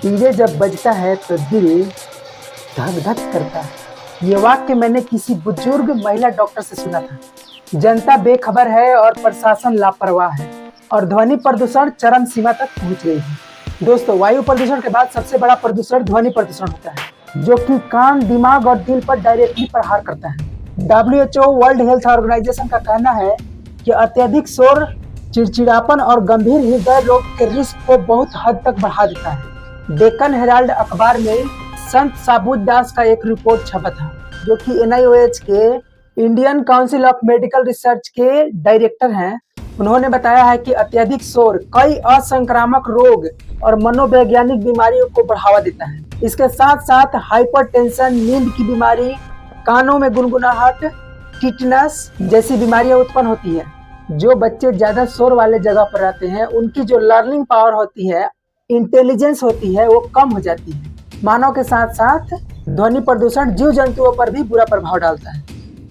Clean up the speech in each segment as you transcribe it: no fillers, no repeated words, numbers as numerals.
DJ जब बजता है तो दिल धक धक करता है। ये वाक्य मैंने किसी बुजुर्ग महिला डॉक्टर से सुना था। जनता बेखबर है और प्रशासन लापरवाह है और ध्वनि प्रदूषण चरम सीमा तक पहुंच गई है। दोस्तों, वायु प्रदूषण के बाद सबसे बड़ा प्रदूषण ध्वनि प्रदूषण होता है, जो कि कान, दिमाग और दिल पर डायरेक्टली प्रहार करता है। WHO वर्ल्ड हेल्थ ऑर्गेनाइजेशन का कहना है कि अत्यधिक शोर चिड़चिड़ापन और गंभीर हृदय रोग के रिस्क को बहुत हद तक बढ़ा देता है। डेक्कन हेराल्ड अखबार में संत साबुत दास का एक रिपोर्ट छपा था, जो कि NIOH के Indian council of medical research के डायरेक्टर हैं। उन्होंने बताया है कि अत्यधिक शोर कई असंक्रामक रोग और मनोवैज्ञानिक बीमारियों को बढ़ावा देता है। इसके साथ साथ हाइपरटेंशन, नींद की बीमारी, कानों में गुनगुनाहट, टिटनस जैसी बीमारियां उत्पन्न होती है। जो बच्चे ज्यादा शोर वाले जगह पर रहते हैं, उनकी जो लर्निंग पावर होती है, इंटेलिजेंस होती है, वो कम हो जाती है। मानव के साथ साथ ध्वनि प्रदूषण जीव जंतुओं पर भी बुरा प्रभाव डालता है।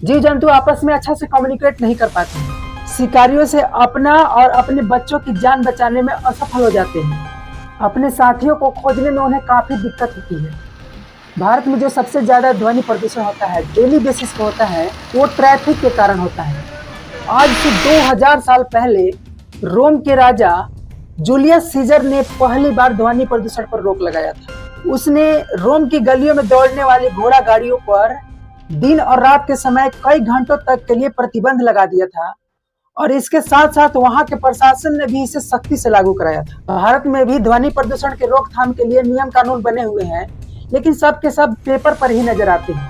जीव जंतु आपस में अच्छा से कम्युनिकेट नहीं कर पाते हैं। शिकारियों से अपना और अपने बच्चों की जान बचाने में असफल हो जाते हैं। अपने साथियों को खोजने में उन्हें काफी दिक्कत होती है। भारत में जो सबसे ज्यादा ध्वनि प्रदूषण होता है, डेली बेसिस पे होता है, वो ट्रैफिक के कारण होता है। आज से 2000 साल पहले रोम के राजा जूलियस सीजर ने पहली बार ध्वनि प्रदूषण पर रोक लगाया था। उसने रोम की गलियों में दौड़ने वाली घोड़ा गाड़ियों पर दिन और रात के समय कई घंटों तक के लिए प्रतिबंध लगा दिया था, और इसके साथ साथ वहां के प्रशासन ने भी इसे सख्ती से लागू कराया था। भारत में भी ध्वनि प्रदूषण के रोकथाम के लिए नियम कानून बने हुए हैं, लेकिन सब के सब पेपर पर ही नजर आते हैं।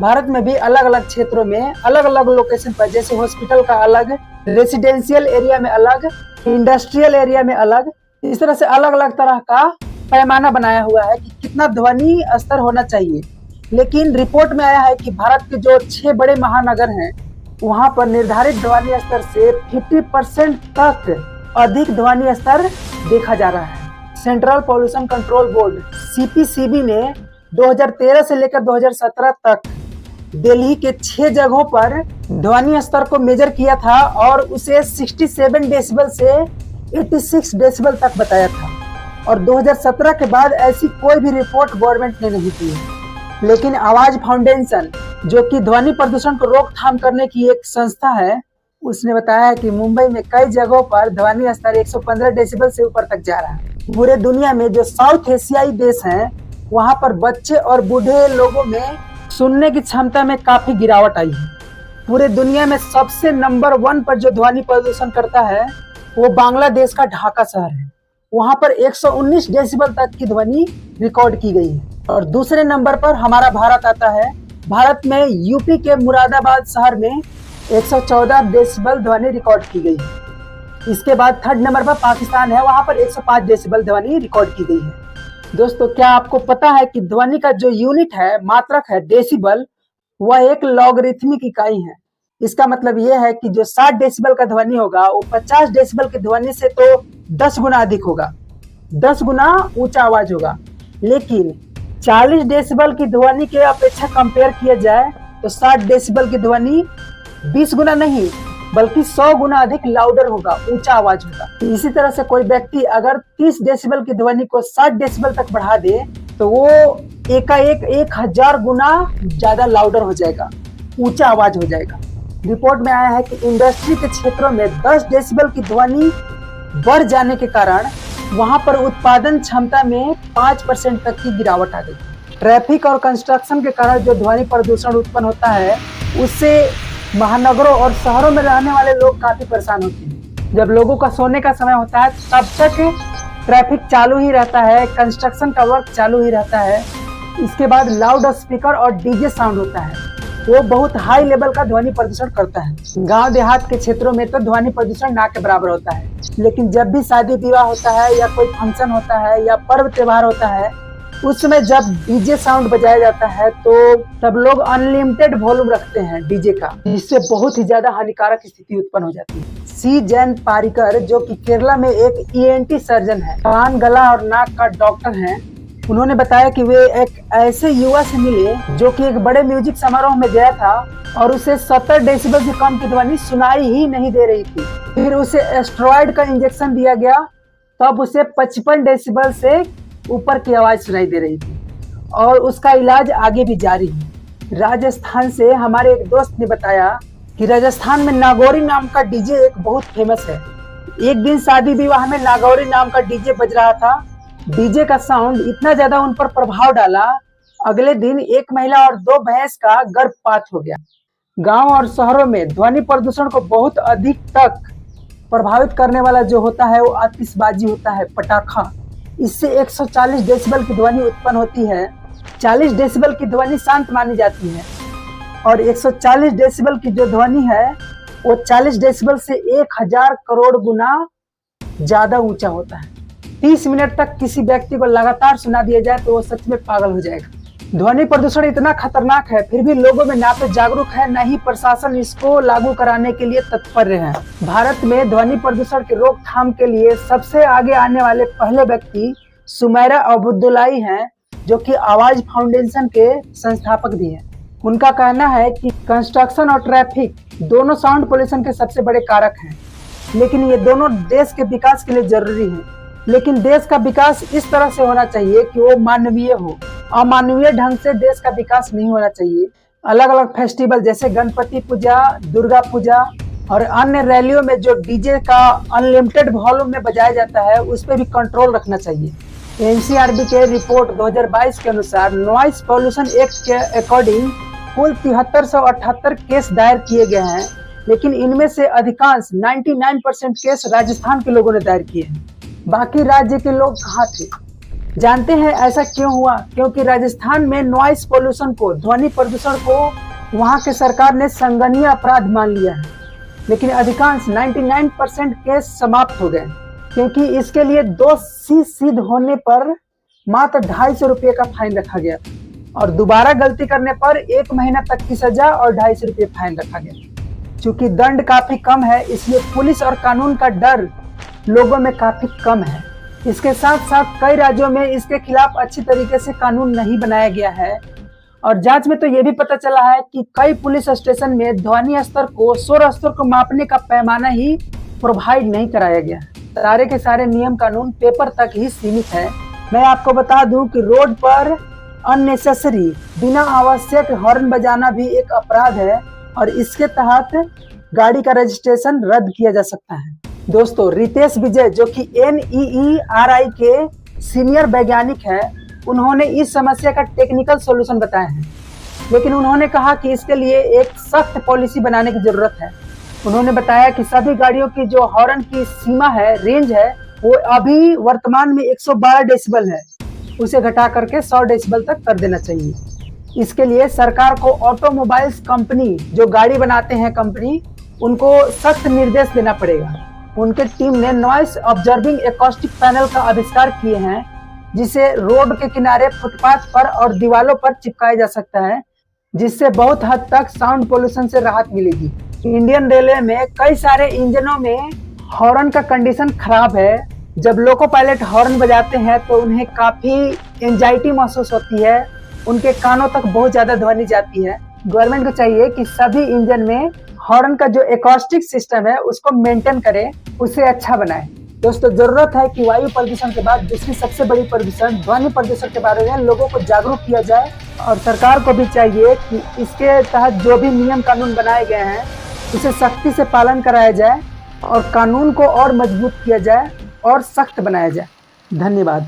भारत में भी अलग अलग क्षेत्रों में अलग अलग लोकेशन पर, जैसे हॉस्पिटल का अलग, रेसिडेंशियल एरिया में अलग, इंडस्ट्रियल एरिया में अलग, इस तरह से अलग अलग तरह का पैमाना बनाया हुआ है कि कितना ध्वनि स्तर होना चाहिए। लेकिन रिपोर्ट में आया है कि भारत के जो 6 बड़े महानगर हैं, वहां पर निर्धारित ध्वनि स्तर से 50% तक अधिक ध्वनि स्तर देखा जा रहा है। Central pollution control board CPCB ने 2013 से लेकर 2017 तक दिल्ली के 6 जगहों पर ध्वनि स्तर को मेजर किया था और उसे 67 डेसिबल से 86 डेसिबल तक बताया था, और 2017 के बाद ऐसी कोई भी रिपोर्ट गवर्नमेंट ने नहीं दी है। लेकिन आवाज फाउंडेशन, जो कि ध्वनि प्रदूषण को रोकथाम करने की एक संस्था है, उसने बताया है कि मुंबई में कई जगहों पर ध्वनि स्तर 115 डेसिबल से ऊपर तक जा रहा है। पूरे दुनिया में जो साउथ एशियाई देश हैं, वहां पर बच्चे और बूढ़े लोगों में सुनने की क्षमता में काफी गिरावट आई है। पूरे दुनिया में सबसे नंबर 1 पर जो ध्वनि प्रदूषण करता है, वो बांग्लादेश का ढाका शहर है। वहां पर 119 डेसिबल तक की ध्वनि रिकॉर्ड की गई है। और दूसरे नंबर पर हमारा भारत आता है। भारत में यूपी के मुरादाबाद शहर में 114 डेसिबल ध्वनि रिकॉर्ड की गई है। इसके बाद 3rd नंबर पर पाकिस्तान है, वहां पर 105 डेसिबल ध्वनि रिकॉर्ड की गई है। दोस्तों, क्या आपको पता है कि ध्वनि का जो यूनिट है, मात्रक है, डेसिबल, वह एक लॉगरिथमिक इकाई है। इसका मतलब यह है कि जो 60 डेसिबल का ध्वनि होगा, वो 50 डेसिबल की ध्वनि से तो 10 गुना अधिक होगा, 10 गुना ऊंचा आवाज होगा। लेकिन 40 डेसिबल की ध्वनि के अपेक्षा कंपेयर किया जाए तो 60 डेसिबल की ध्वनि 20 गुना नहीं, बल्कि 100 गुना अधिक लाउडर होगा, ऊंचा आवाज होगा। इसी तरह से कोई व्यक्ति अगर 30 डेसिबल की ध्वनि को 60 डेसिबल तक बढ़ा दे, तो वो एकाएक 1000 गुना ज्यादा लाउडर हो जाएगा, ऊंचा आवाज हो जाएगा। रिपोर्ट में आया है कि इंडस्ट्री के क्षेत्रों में 10 डेसिबल की ध्वनि बढ़ जाने के कारण वहां पर उत्पादन क्षमता में 5% तक की गिरावट आ गई। ट्रैफिक और कंस्ट्रक्शन के कारण जो ध्वनि प्रदूषण उत्पन्न होता है, उससे महानगरों और शहरों में रहने वाले लोग काफी परेशान होते हैं। जब लोगों का सोने का समय होता है, तब तक ट्रैफिक चालू ही रहता है, कंस्ट्रक्शन का वर्क चालू ही रहता है। इसके बाद लाउड स्पीकर और डीजे साउंड होता है, वो बहुत हाई लेवल का ध्वनि प्रदूषण करता है। गांव देहात के क्षेत्रों में तो ध्वनि प्रदूषण ना के बराबर होता है, लेकिन जब भी शादी विवाह होता है या कोई फंक्शन होता है या पर्व त्योहार होता है, उस समय जब डीजे साउंड बजाया जाता है, तो तब लोग अनलिमिटेड वॉल्यूम रखते हैं डीजे का, जिससे बहुत ही ज्यादा हानिकारक स्थिति उत्पन्न हो जाती है। सी जैन पारिकर, जो कि केरला में एक ENT सर्जन है, कान, गला और नाक का डॉक्टर हैं, उन्होंने बताया कि वे एक ऐसे युवा से मिले जो कि एक बड़े म्यूजिक समारोह में गया था और उसे 70 डेसिबल से कम की ध्वनि सुनाई ही नहीं दे रही थी। फिर उसे एस्ट्रॉयड का इंजेक्शन दिया गया, तब उसे 55 डेसिबल से ऊपर की आवाज सुनाई दे रही थी और उसका इलाज आगे भी जारी है। राजस्थान से हमारे एक दोस्त ने बताया कि राजस्थान में नागौरी नाम का डीजे एक बहुत फेमस है। एक दिन शादी विवाह में नागौरी नाम का डीजे बज रहा था। डीजे का साउंड इतना ज्यादा उन पर प्रभाव डाला, अगले दिन एक महिला और 2 भैंस का गर्भपात हो गया। गांव और शहरों में ध्वनि प्रदूषण को बहुत अधिक तक प्रभावित करने वाला जो होता है वो आतिशबाजी होता है, पटाखा। इससे 140 डेसिबल की ध्वनि उत्पन्न होती है। 40 डेसिबल की ध्वनि शांत मानी जाती है और 140 डेसिबल की जो ध्वनि है वो 40 डेसिबल से 1000 करोड़ गुना ज्यादा ऊंचा होता है। 30 मिनट तक किसी व्यक्ति को लगातार सुना दिया जाए तो वो सच में पागल हो जाएगा। ध्वनि प्रदूषण इतना खतरनाक है, फिर भी लोगों में ना तो जागरूक है, न ही प्रशासन इसको लागू कराने के लिए तत्पर है। भारत में ध्वनि प्रदूषण की रोकथाम के लिए सबसे आगे आने वाले पहले व्यक्ति सुमैरा अब्दुल्लाई हैं, जो कि आवाज फाउंडेशन के संस्थापक भी हैं। उनका कहना है कि कंस्ट्रक्शन और ट्रैफिक दोनों साउंड पोल्यूशन के सबसे बड़े कारक हैं, लेकिन ये दोनों देश के विकास के लिए जरूरी हैं। लेकिन देश का विकास इस तरह से होना चाहिए कि वो मानवीय हो। अमानवीय ढंग से देश का विकास नहीं होना चाहिए। अलग अलग फेस्टिवल जैसे गणपति पूजा, दुर्गा पूजा और अन्य रैलियों में जो डीजे का अनलिमिटेड वॉल्यूम में बजाया जाता है उस पर भी कंट्रोल रखना चाहिए। एनसीआरबी के रिपोर्ट 2022 के अनुसार नॉइस पॉल्यूशन एक्ट के अकॉर्डिंग कुल 7378 केस दायर किए गए हैं, लेकिन इनमें से अधिकांश 99% केस राजस्थान के लोगों ने दायर किए हैं। बाकी राज्य के लोग कहाँ थे? जानते हैं ऐसा क्यों हुआ? क्योंकि राजस्थान में नॉइस पोल्यूशन को, ध्वनि प्रदूषण को वहां के सरकार ने संज्ञेय अपराध मान लिया है, लेकिन अधिकांश 99% केस समाप्त हो गए, क्योंकि इसके लिए दोषी सिद्ध होने पर मात्र 250 रुपये का फाइन रखा गया और दोबारा गलती करने पर 1 महीना तक की सजा और 250 रुपये फाइन रखा गया। चूंकि दंड काफी कम है, इसलिए पुलिस और कानून का डर लोगों में काफी कम है। इसके साथ साथ कई राज्यों में इसके खिलाफ अच्छी तरीके से कानून नहीं बनाया गया है और जांच में तो ये भी पता चला है कि कई पुलिस स्टेशन में ध्वनि स्तर को, शोर स्तर को मापने का पैमाना ही प्रोवाइड नहीं कराया गया। सारे के सारे नियम कानून पेपर तक ही सीमित है। मैं आपको बता दूं कि रोड पर अननेसेसरी, बिना आवश्यक हॉर्न बजाना भी एक अपराध है और इसके तहत गाड़ी का रजिस्ट्रेशन रद्द किया जा सकता है। दोस्तों, रितेश विजय जो कि NEERI के सीनियर वैज्ञानिक हैं, उन्होंने इस समस्या का टेक्निकल सॉल्यूशन बताया है, लेकिन उन्होंने कहा कि इसके लिए एक सख्त पॉलिसी बनाने की जरूरत है। उन्होंने बताया कि सभी गाड़ियों की जो हॉर्न की सीमा है, रेंज है, वो अभी वर्तमान में 112 डेसिबल है, उसे घटा करके 100 डेसिबल तक कर देना चाहिए। इसके लिए सरकार को ऑटोमोबाइल्स कंपनी, जो गाड़ी बनाते हैं कंपनी, उनको सख्त निर्देश देना पड़ेगा। उनके टीम ने नॉइस ऑब्जर्विंग एकॉस्टिक पैनल का आविष्कार किए हैं, जिसे रोड के किनारे, फुटपाथ पर और दीवारों पर चिपकाया जा सकता है, जिससे बहुत हद तक साउंड पोल्यूशन से राहत मिलेगी। इंडियन रेलवे में कई सारे इंजनों में हॉर्न का कंडीशन खराब है। जब लोको पायलट हॉर्न बजाते हैं तो उन्हें काफी एंजाइटी महसूस होती है, उनके कानों तक बहुत ज्यादा ध्वनि जाती है। गवर्नमेंट को चाहिए कि सभी इंजन में हॉर्न का जो एकॉस्टिक सिस्टम है उसको मेंटेन करे, उसे अच्छा बनाए। दोस्तों, जरूरत है कि वायु प्रदूषण के बाद दूसरी सबसे बड़ी प्रदूषण ध्वनि प्रदूषण के बारे में लोगों को जागरूक किया जाए और सरकार को भी चाहिए कि इसके तहत जो भी नियम कानून बनाए गए हैं उसे सख्ती से पालन कराया जाए और कानून को और मजबूत किया जाए और सख्त बनाया जाए। धन्यवाद।